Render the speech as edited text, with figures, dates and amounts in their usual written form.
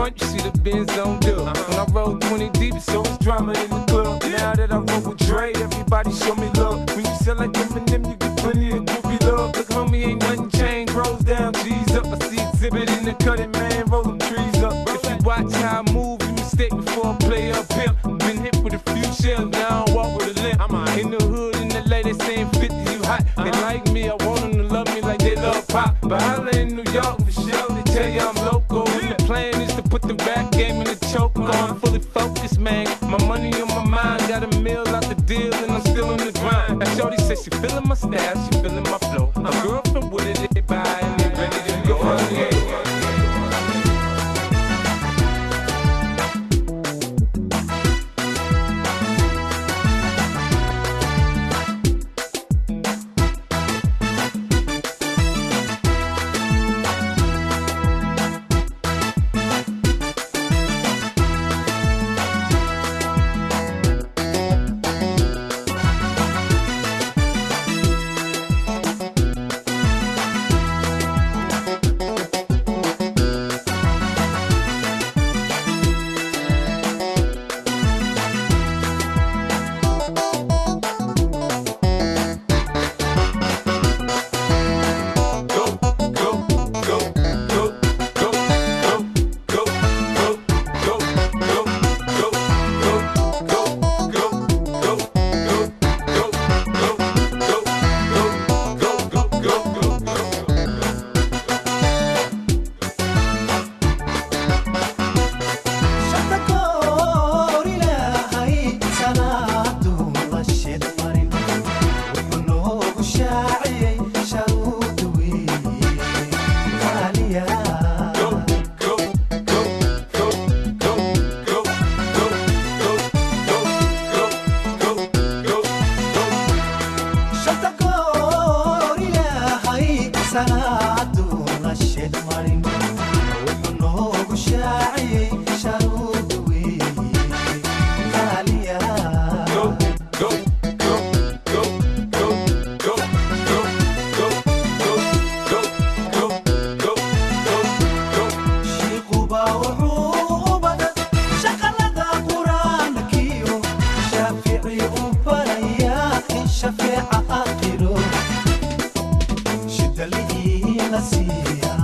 front, you see the Benz on dub. When I roll 20 deep, so it's drama in the club. Now that I roll with Dre, everybody show me love. When you sell like Eminem, you get plenty of groupie love. Look, homie, ain't nothing changed. Rolls down, G's up. I see exhibit in the cutting, man, roll them trees up. If you watch how I move, you mistake before I play up pimp. Been hit with a few shells, now I walk with a limp. In the hood, in the LA, they saying 50, you hot. They like me, I want them to love me like they love pop. But holla in New York, for sure, they tell you I'm local. And the plan is to put the rap game in the choke. I'm fully focused, man. My money on my mind, got a meal out the deal, and I'm still on the grind. Now shorty says she feeling my style, she feeling my flow. My girlfriend with it, they buy, and they ready to go. Yeah. شد اللي نسيها